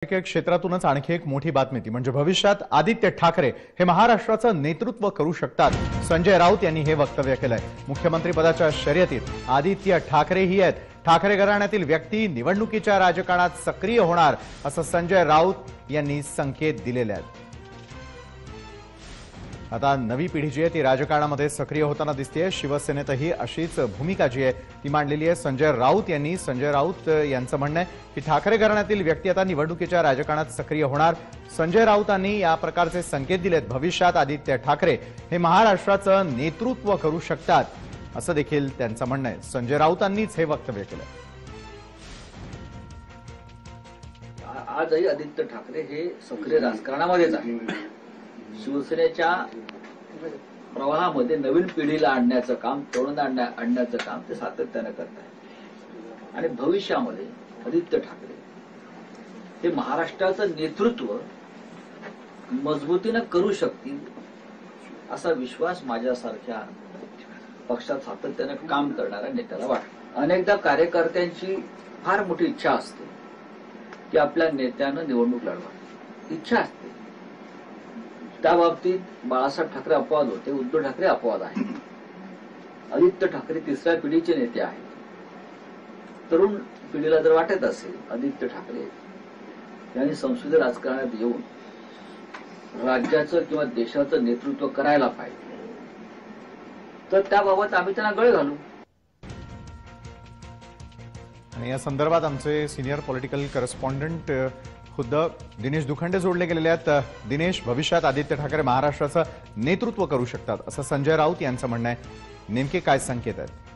राजकीय क्षेत्रातूनच आणखी एक मोठी बातमी ती म्हणजे भविष्यात आदित्य ठाकरे हे महाराष्ट्राचं नेतृत्व करू शकतात। संजय राऊत यांनी हे वक्तव्य केलंय। मुख्यमंत्री पदाच्या शर्यतीत आदित्य ठाकरे ही आहेत। ठाकरे घराण्यातील व्यक्ती निवडणुकीच्या राजकारणात सक्रिय होणार असं संजय राऊत यांनी संकेत दिलेले आहेत। आता नवी पिढी जी आहे ती राजकारणामध्ये सक्रिय होताना दिसतेय। शिवसेनेतही अशीच भूमिका जी आहे ती मांडलेली आहे संजय राऊत यांनी। संजय राऊत यांचं म्हणणं आहे की ठाकरे घराण्यातील व्यक्ती आता निवडणुकीच्या राजकारणात सक्रिय होणार। संजय राऊतांनी या प्रकारचे संकेत दिलेत। भविष्यात आदित्य ठाकरे हे महाराष्ट्राचं नेतृत्व करू शकतात असं देखील त्यांचं म्हणणं आहे। संजय राऊतांनीच हे वक्तव्य केलं। आजही आदित्य ठाकरे हे सक्रिय राजकारणामध्येच आहे। शिवसेनेच्या प्रवाहामध्ये नवीन पिढीला आणण्याचं काम, तरुणांना आणण्याचं काम ते सातत्याने करत आहे। आणि भविष्यामध्ये आदित्य ठाकरे हे महाराष्ट्राचं नेतृत्व मजबूतीने करू शकतील असा विश्वास माझ्यासारख्या पक्षात सातत्याने काम करणाऱ्या नेत्याला वाटतो। अनेकदा कार्यकर्त्यांची फार मोठी इच्छा असते की आपल्या नेत्यानं निवडणूक लढवा, इच्छा असते। त्या बाबतीत बाळासाहेब ठाकरे अपवाद होते, उद्धव ठाकरे अपवाद आहे। आदित्य ठाकरे तिसऱ्या पिढीचे नेते आहेत। तरुण पिढीला जर वाटत असेल आदित्य ठाकरे यांनी संसदीय राजकारणात येऊन राज्याचं किंवा देशाचं नेतृत्व करायला पाहिजे, तर त्याबाबत आम्ही त्यांना गळ घालू। आणि या संदर्भात आमचे सिनियर पॉलिटिकल करस्पॉन्डंट खुद्द दिनेश दुखंडे जोडले गेलेले आहेत। दिनेश, भविष्यात आदित्य ठाकरे महाराष्ट्राचं नेतृत्व करू शकतात असं संजय राऊत यांचं म्हणणं आहे। नेमके काय संकेत आहेत?